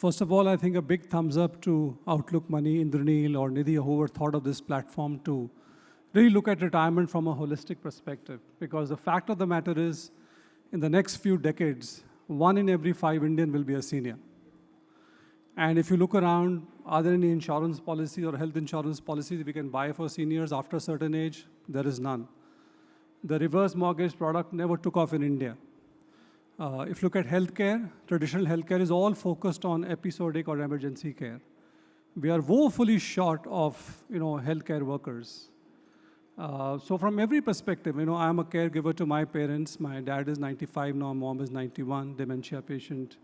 First of all, I think a big thumbs up to Outlook Money, Indraneel or Nidhi, whoever thought of this platform to really look at retirement from a holistic perspective. Because the fact of the matter is, in the next few decades, 1 in every 5 Indian will be a senior. And if you look around, are there any insurance policies or health insurance policies we can buy for seniors after a certain age? There is none. The reverse mortgage product never took off in India. If you look at healthcare, traditional healthcare is all focused on episodic or emergency care. We are woefully short of, healthcare workers. So from every perspective, I'm a caregiver to my parents. My dad is 95 now, mom is 91, dementia patient.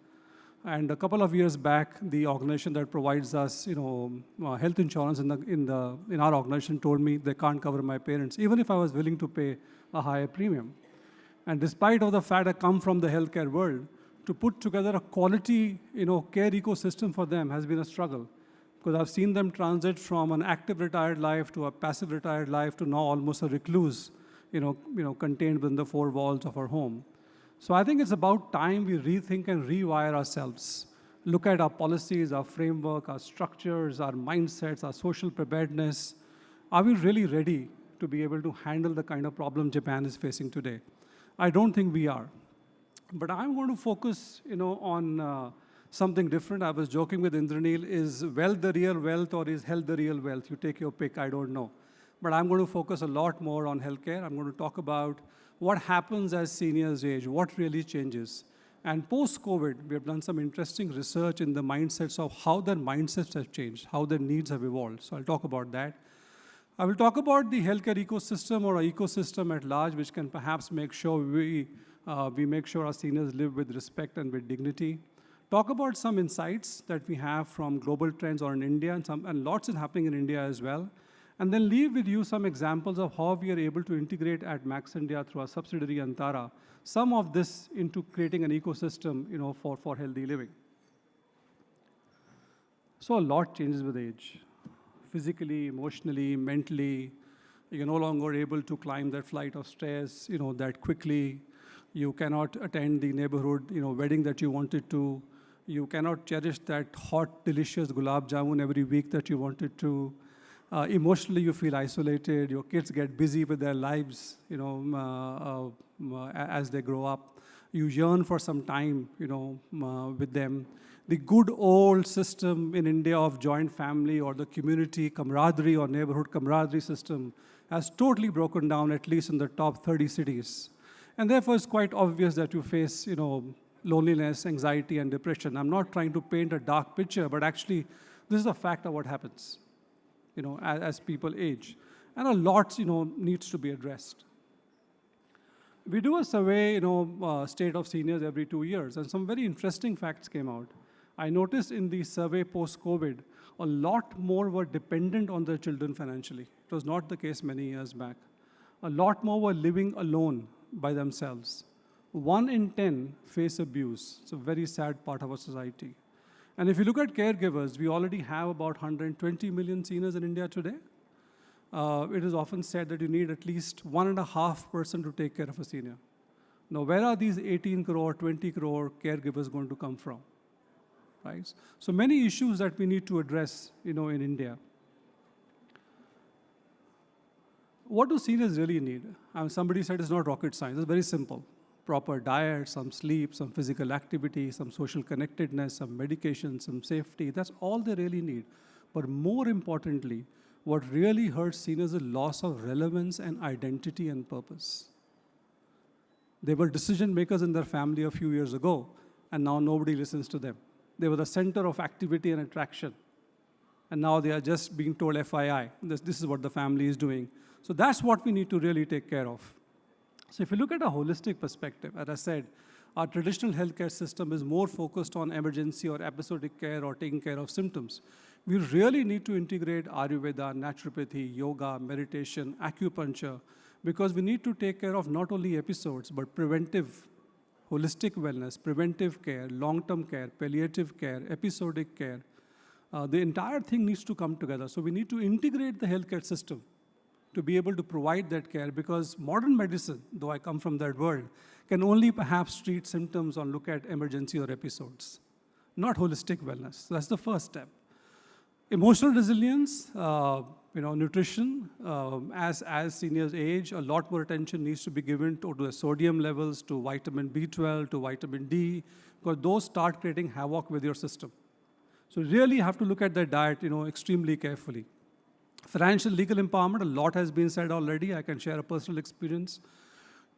And a couple of years back, the organization that provides us, health insurance in our organization told me they can't cover my parents, even if I was willing to pay a higher premium. And despite of the fact I come from the healthcare world, to put together a quality, care ecosystem for them has been a struggle. Because I've seen them transit from an active retired life to a passive retired life to now almost a recluse, contained within the 4 walls of our home. So I think it's about time we rethink and rewire ourselves. Look at our policies, our framework, our structures, our mindsets, our social preparedness. Are we really ready to be able to handle the kind of problem Japan is facing today? I don't think we are. But I'm going to focus, on something different. I was joking with Indraneel, is wealth the real wealth or is health the real wealth? You take your pick, I don't know. But I'm going to focus a lot more on healthcare. I'm going to talk about what happens as seniors age, what really changes. And post-COVID, we have done some interesting research in the mindsets of how their mindsets have changed, how their needs have evolved. So I'll talk about that. I will talk about the healthcare ecosystem or our ecosystem at large, which can perhaps make sure we make sure our seniors live with respect and with dignity. Talk about some insights that we have from global trends or in India, and lots is happening in India as well. And then leave with you some examples of how we are able to integrate at Max India through our subsidiary Antara, some of this into creating an ecosystem, for healthy living. So a lot changes with age. Physically, emotionally, mentally, you're no longer able to climb that flight of stairs, that quickly. You cannot attend the neighborhood, wedding that you wanted to. You cannot cherish that hot, delicious gulab jamun every week that you wanted to. Emotionally, you feel isolated. Your kids get busy with their lives, as they grow up. You yearn for some time, with them. The good old system in India of joint family or the community camaraderie or neighborhood camaraderie system has totally broken down, at least in the top 30 cities. And therefore, it's quite obvious that you face, loneliness, anxiety, and depression. I'm not trying to paint a dark picture, but actually, this is a fact of what happens, as people age. And a lot, needs to be addressed. We do a survey, state of seniors every 2 years, and some very interesting facts came out. I noticed in the survey post-COVID, a lot more were dependent on their children financially. It was not the case many years back. A lot more were living alone by themselves. 1 in 10 face abuse. It's a very sad part of our society. And if you look at caregivers, we already have about 120 million seniors in India today. It is often said that you need at least 1.5 person to take care of a senior. Now, where are these 18 crore, 20 crore caregivers going to come from? Right? So many issues that we need to address, in India. What do seniors really need? Somebody said it's not rocket science. It's very simple. Proper diet, some sleep, some physical activity, some social connectedness, some medication, some safety. That's all they really need. But more importantly, what really hurts seniors is loss of relevance and identity and purpose. They were decision makers in their family a few years ago, and now nobody listens to them. They were the center of activity and attraction. And now they are just being told FYI, this is what the family is doing. So that's what we need to really take care of. So if you look at a holistic perspective, as I said, our traditional healthcare system is more focused on emergency or episodic care or taking care of symptoms. We really need to integrate Ayurveda, naturopathy, yoga, meditation, acupuncture, because we need to take care of not only episodes, but preventive, holistic wellness, preventive care, long-term care, palliative care, episodic care. The entire thing needs to come together. So we need to integrate the healthcare system to be able to provide that care, because modern medicine, though I come from that world, can only perhaps treat symptoms or look at emergency or episodes. not holistic wellness. So that's the first step. Emotional resilience, nutrition. As seniors age, a lot more attention needs to be given to the sodium levels, to vitamin B12, to vitamin D, because those start creating havoc with your system. So really have to look at their diet, extremely carefully. Financial legal empowerment, a lot has been said already. I can share a personal experience.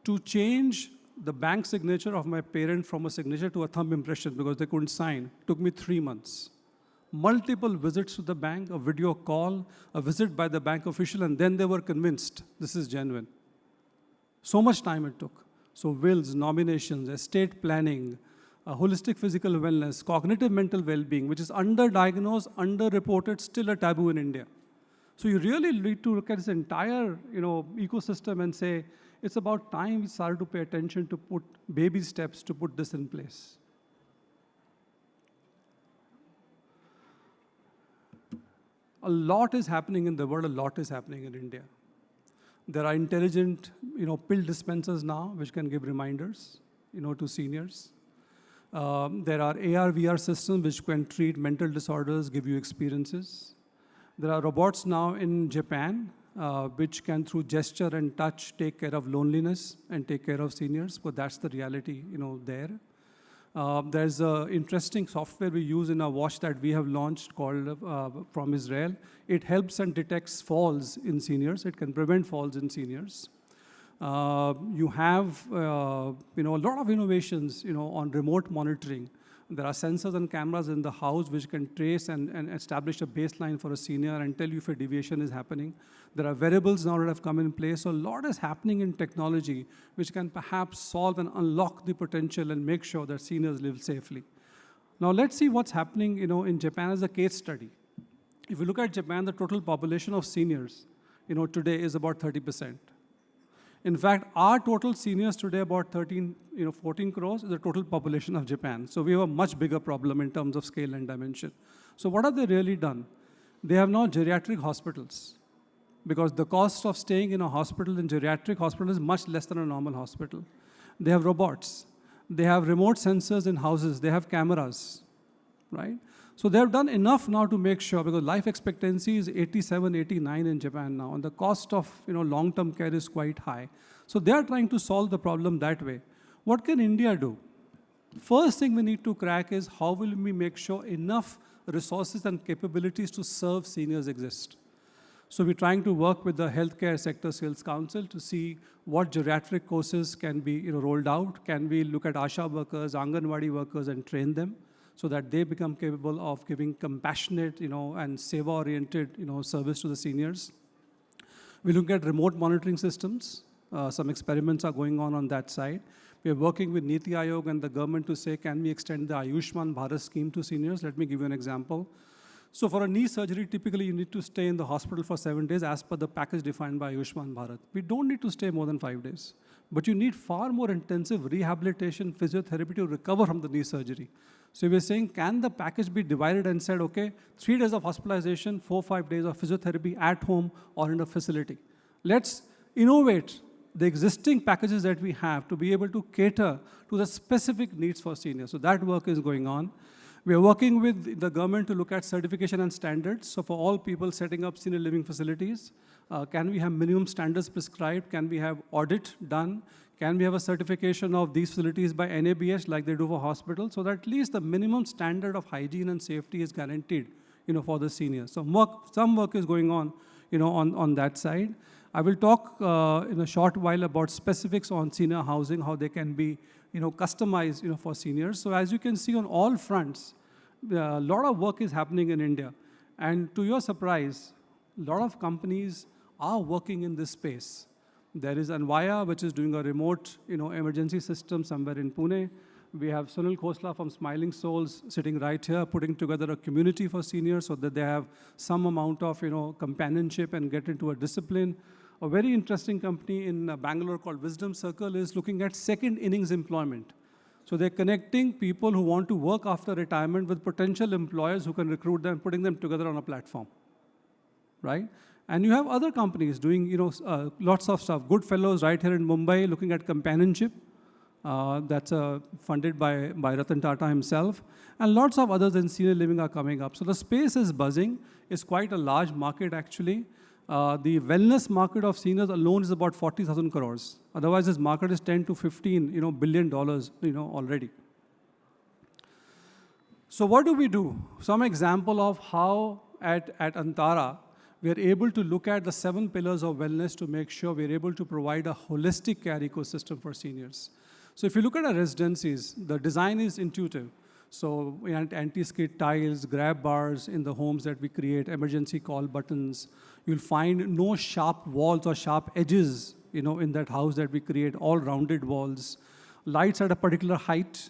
To change the bank signature of my parent from a signature to a thumb impression because they couldn't sign, took me 3 months. Multiple visits to the bank, a video call, a visit by the bank official, and then they were convinced this is genuine. So much time it took. So wills, nominations, estate planning, holistic physical wellness, cognitive mental well-being, which is underdiagnosed, underreported, still a taboo in India. So you really need to look at this entire ecosystem and say, it's about time we started to pay attention to put baby steps to put this in place. A lot is happening in the world, a lot is happening in India. There are intelligent, pill dispensers now, which can give reminders, to seniors. There are AR/VR systems which can treat mental disorders, give you experiences. There are robots now in Japan, which can, through gesture and touch, take care of loneliness and take care of seniors, but that's the reality, there. There's an interesting software we use in our watch that we have launched called from Israel. It helps and detects falls in seniors. It can prevent falls in seniors. You have, a lot of innovations, on remote monitoring. There are sensors and cameras in the house which can trace and establish a baseline for a senior and tell you if a deviation is happening. There are wearables now that have come in place. So a lot is happening in technology which can perhaps solve and unlock the potential and make sure that seniors live safely. Now let's see what's happening, in Japan as a case study. If you look at Japan, the total population of seniors, today is about 30%. In fact, our total seniors today, about 14 crores, is the total population of Japan. So we have a much bigger problem in terms of scale and dimension. So what have they really done? They have now geriatric hospitals, because the cost of staying in a hospital, in geriatric hospital, is much less than a normal hospital. They have robots. They have remote sensors in houses. They have cameras, right? So they have done enough now to make sure, because life expectancy is 87, 89 in Japan now, and the cost of long-term care is quite high. So they are trying to solve the problem that way. What can India do? First thing we need to crack is how will we make sure enough resources and capabilities to serve seniors exist. So we're trying to work with the Healthcare Sector Sales Council to see what geriatric courses can be rolled out. Can we look at ASHA workers, Anganwadi workers, and train them, so that they become capable of giving compassionate, and seva-oriented, service to the seniors. We look at remote monitoring systems. Some experiments are going on that side. We are working with Niti Aayog and the government to say, can we extend the Ayushman Bharat scheme to seniors? Let me give you an example. So for a knee surgery, typically you need to stay in the hospital for 7 days as per the package defined by Ayushman Bharat. We don't need to stay more than 5 days. But you need far more intensive rehabilitation, physiotherapy to recover from the knee surgery. So we're saying, can the package be divided and said, okay, 3 days of hospitalization, 4-5 days of physiotherapy at home or in a facility. Let's innovate the existing packages that we have to be able to cater to the specific needs for seniors. So that work is going on. We are working with the government to look at certification and standards. So for all people setting up senior living facilities, can we have minimum standards prescribed? Can we have audit done? Can we have a certification of these facilities by NABH like they do for hospitals, so that at least the minimum standard of hygiene and safety is guaranteed, for the seniors. So some work is going on, on that side. I will talk in a short while about specifics on senior housing, how they can be, customized, for seniors. So as you can see on all fronts, a lot of work is happening in India. And to your surprise, a lot of companies are working in this space. There is Anvaya, which is doing a remote, emergency system somewhere in Pune. We have Sunil Khosla from Smiling Souls sitting right here, putting together a community for seniors so that they have some amount of, companionship and get into a discipline. A very interesting company in Bangalore called Wisdom Circle is looking at second innings employment. So they're connecting people who want to work after retirement with potential employers who can recruit them, putting them together on a platform, right? And you have other companies doing, lots of stuff. Goodfellows right here in Mumbai looking at companionship. That's funded by Ratan Tata himself. And lots of others in senior living are coming up. So the space is buzzing. It's quite a large market, actually. The wellness market of seniors alone is about 40,000 crores. Otherwise, this market is 10 to 15 billion dollars already. So what do we do? Some example of how at Antara, we are able to look at the 7 pillars of wellness to make sure we are able to provide a holistic care ecosystem for seniors. So if you look at our residencies, the design is intuitive. So we have anti-skid tiles, grab bars in the homes that we create, emergency call buttons. You'll find no sharp walls or sharp edges, in that house that we create, all rounded walls. Lights at a particular height.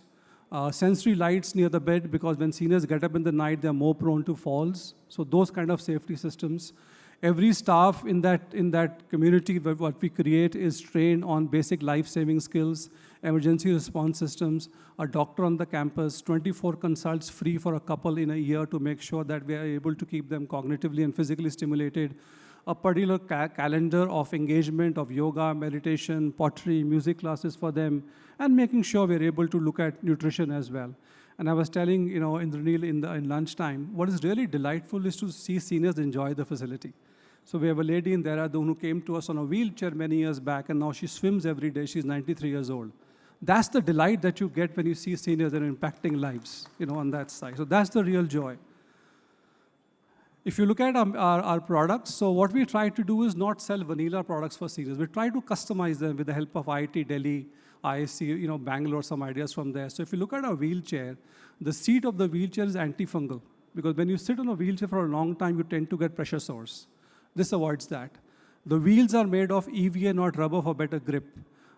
Sensory lights near the bed, because when seniors get up in the night, they're more prone to falls. So those kind of safety systems. Every staff in that community, what we create is trained on basic life-saving skills, emergency response systems, a doctor on the campus, 24 consults free for a couple in a year to make sure that we are able to keep them cognitively and physically stimulated, a particular calendar of engagement of yoga, meditation, pottery, music classes for them, and making sure we're able to look at nutrition as well. And I was telling, Indranil in lunchtime, what is really delightful is to see seniors enjoy the facility. So we have a lady in Dehradun who came to us on a wheelchair many years back, and now she swims every day. She's 93 years old. That's the delight that you get when you see seniors and impacting lives, on that side. So that's the real joy. If you look at our products, so what we try to do is not sell vanilla products for seniors. We try to customize them with the help of IIT Delhi, ISC, Bangalore, some ideas from there. So if you look at our wheelchair, the seat of the wheelchair is antifungal, because when you sit on a wheelchair for a long time, you tend to get pressure sores. This avoids that. The wheels are made of EVA, not rubber, for better grip.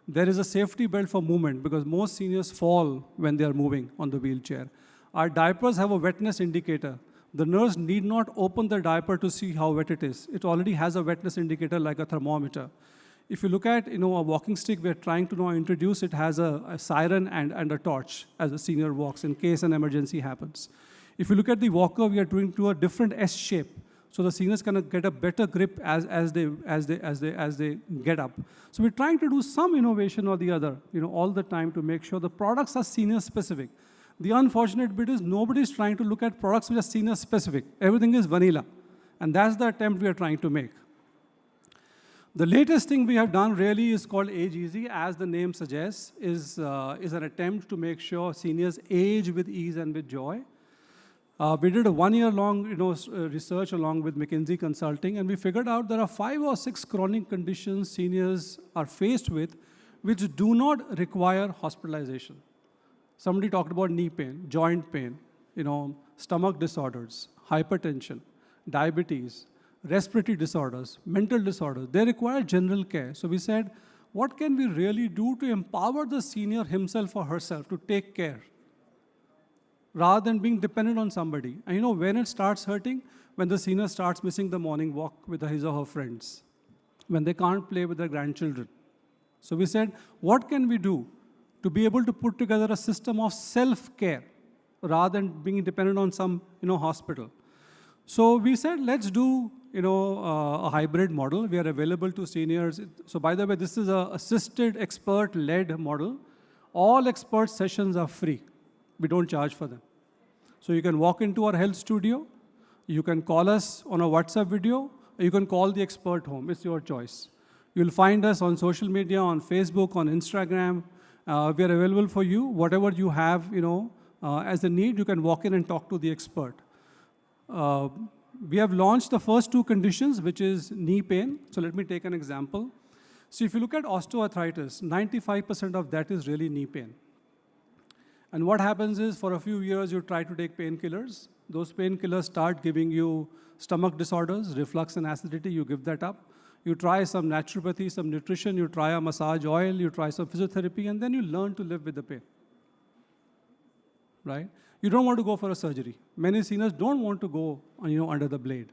There is a safety belt for movement, because most seniors fall when they are moving on the wheelchair. Our diapers have a wetness indicator. The nurse need not open the diaper to see how wet it is. It already has a wetness indicator like a thermometer. If you look at a walking stick we're trying to now introduce, it has a siren and a torch as a senior walks in case an emergency happens. If you look at the walker, we are doing to a different S shape, so the seniors can get a better grip as they get up. So we're trying to do some innovation or the other, all the time to make sure the products are senior specific. The unfortunate bit is nobody's trying to look at products which are senior specific. Everything is vanilla, and that's the attempt we are trying to make. The latest thing we have done really is called Age Easy. As the name suggests, is an attempt to make sure seniors age with ease and with joy. We did a 1-year-long research along with McKinsey Consulting, and we figured out there are 5 or 6 chronic conditions seniors are faced with which do not require hospitalization. Somebody talked about knee pain, joint pain, stomach disorders, hypertension, diabetes, respiratory disorders, mental disorders. They require general care. So we said, what can we really do to empower the senior himself or herself to take care, rather than being dependent on somebody? And when it starts hurting, when the senior starts missing the morning walk with his or her friends, when they can't play with their grandchildren. So we said, what can we do to be able to put together a system of self-care rather than being dependent on some hospital? So we said, let's do a hybrid model. We are available to seniors. So by the way, this is an assisted expert-led model. All expert sessions are free. We don't charge for them. So you can walk into our health studio, you can call us on a WhatsApp video, or you can call the expert home. It's your choice. You'll find us on social media, on Facebook, on Instagram. We are available for you. Whatever you have, as a need, you can walk in and talk to the expert. We have launched the first 2 conditions, which is knee pain. So let me take an example. So if you look at osteoarthritis, 95% of that is really knee pain. And what happens is, for a few years, you try to take painkillers. Those painkillers start giving you stomach disorders, reflux and acidity. You give that up. You try some naturopathy, some nutrition. You try a massage oil. You try some physiotherapy. And then you learn to live with the pain. Right? You don't want to go for a surgery. Many seniors don't want to go under the blade.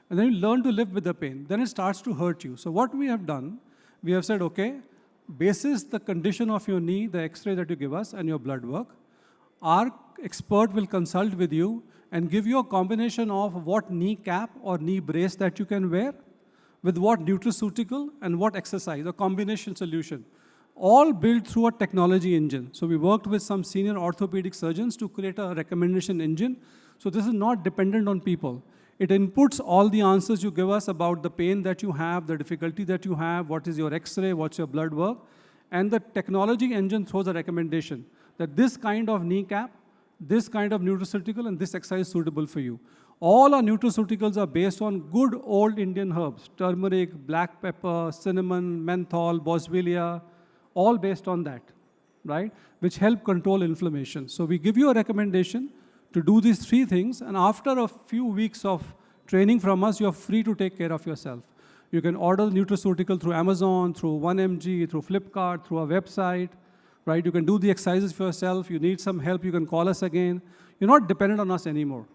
And then you learn to live with the pain. Then it starts to hurt you. So what we have done, we have said, okay, basis the condition of your knee, the x-ray that you give us, and your blood work, our expert will consult with you and give you a combination of what knee cap or knee brace that you can wear, with what nutraceutical and what exercise, a combination solution. all built through a technology engine. So we worked with some senior orthopedic surgeons to create a recommendation engine. So this is not dependent on people. It inputs all the answers you give us about the pain that you have, the difficulty that you have, what is your X-ray, what's your blood work, and the technology engine throws a recommendation that this kind of kneecap, this kind of nutraceutical, and this exercise is suitable for you. All our nutraceuticals are based on good old Indian herbs, turmeric, black pepper, cinnamon, menthol, boswellia, all based on that, right? Which help control inflammation. So we give you a recommendation to do these 3 things, and after a few weeks of training from us, you're free to take care of yourself. You can order the nutraceutical through Amazon, through 1mg, through Flipkart, through our website, right? You can do the exercises for yourself. You need some help, you can call us again. You're not dependent on us anymore.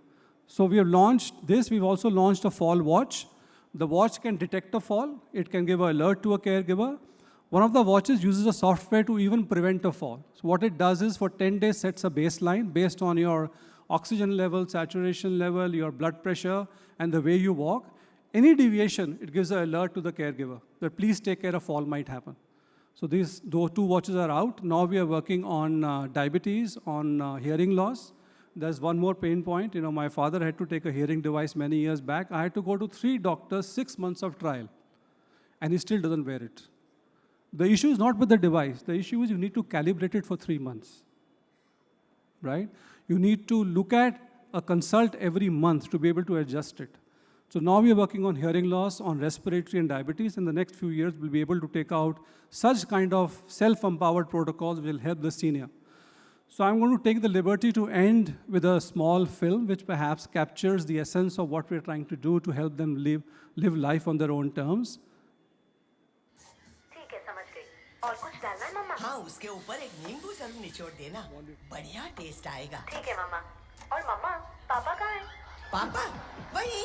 So we have launched this. We've also launched a fall watch. The watch can detect a fall. It can give an alert to a caregiver. One of the watches uses a software to even prevent a fall. So what it does is for 10 days sets a baseline based on your oxygen level, saturation level, your blood pressure, and the way you walk. Any deviation, it gives an alert to the caregiver that please take care, a fall might happen. So those 2 watches are out. Now we are working on diabetes, on hearing loss. There's one more pain point. You know, my father had to take a hearing device many years back. I had to go to 3 doctors, 6 months of trial, and he still doesn't wear it. The issue is not with the device. The issue is you need to calibrate it for 3 months, right? You need to look at a consult every month to be able to adjust it. So now we are working on hearing loss, on respiratory and diabetes. In the next few years, we'll be able to take out such kind of self-empowered protocols which will help the senior. So I'm going to take the liberty to end with a small film which perhaps captures the essence of what we're trying to do to help them live life on their own terms. ठीक है, समझ गई। और कुछ डालना है मम्मा? हाँ, उसके ऊपर एक नींबू जरूर निचोड़ देना, बढ़िया टेस्ट आएगा। ठीक है मम्मा। और मम्मा, पापा कहाँ हैं? पापा वही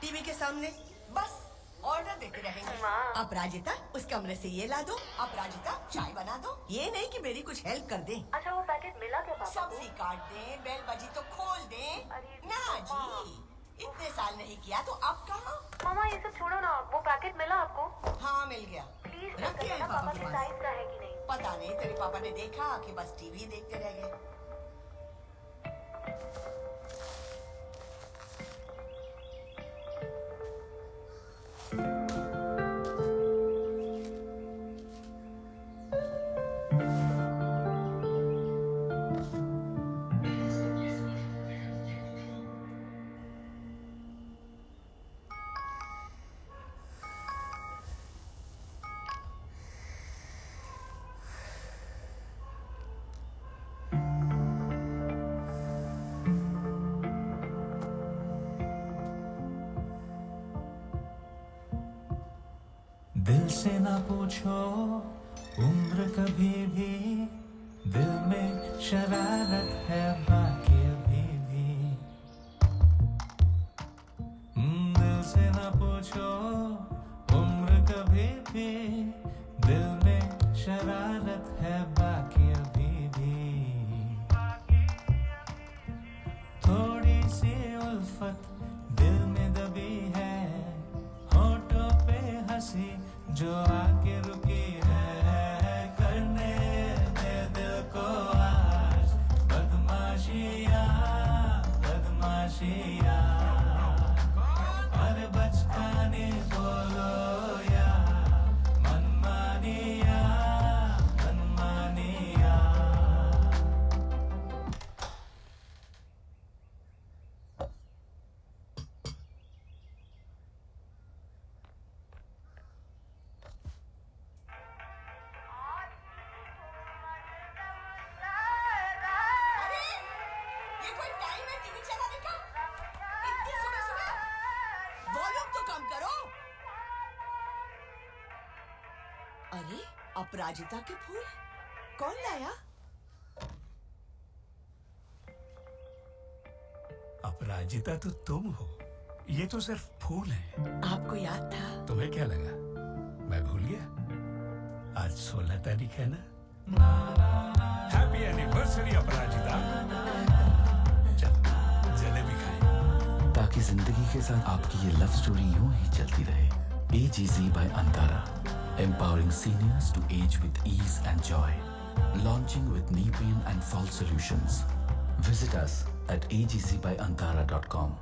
टीवी के सामने बस ऑर्डर देते रहेंगे। माँ। अपराजिता उस कमरे से ये ला दो, अपराजिता चाय बना दो। ये नहीं कि मेरी कुछ हेल्प कर दे। अच्छा वो पैकेट मिला क्या पापा को? सब्जी काट दे, बेल बजी तो खोल दे। अरे ना पापा। जी, इतने साल नहीं किया तो अब कहाँ? मामा ये सब छोड़ो ना, वो पैकेट मिला आपको? हाँ मिल गया। प्लीज रख के बताना पापा के साइज का है कि नहीं? पता नहीं, तेरे पापा ने देखा कि बस टीवी देखते रह गए। दिल से ना पूछो उम्र कभी भी, दिल में शरारत है बाकी अभी भी। दिल से ना पूछो उम्र कभी भी, दिल में शरारत है बाकी अभी भी। थोड़ी सी उल्फत दिल में दबी है, होठों पे हंसी जो आके रुकी है। करने दे दिल को आज बदमाशियाँ, बदमाशियाँ। अरे बचकाने बोलो या मनमानिया, मनमानिया। ये कोई टाइम है टीवी चलाने का? इतनी सुबह-सुबह? वॉल्यूम तो कम करो। अरे, अपराजिता के फूल? कौन लाया? अपराजिता तो तुम हो, ये तो सिर्फ फूल हैं। आपको याद था? तुम्हें क्या लगा मैं भूल गया? आज 16 तारीख है ना? हैप्पी एनिवर्सरी अपराजिता। चलो जलेबी खाएं। ताकि जिंदगी के साथ आपकी ये लव स्टोरी यूं ही चलती रहे। AGZ by Antara. empowering seniors to age with ease and joy. Launching with knee pain and fall solutions. Visit us at agcbyantara.com.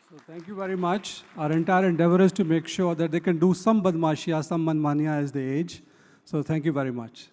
So thank you very much. Our entire endeavor is to make sure that they can do some badmashiya, some manmania as they age. So thank you very much.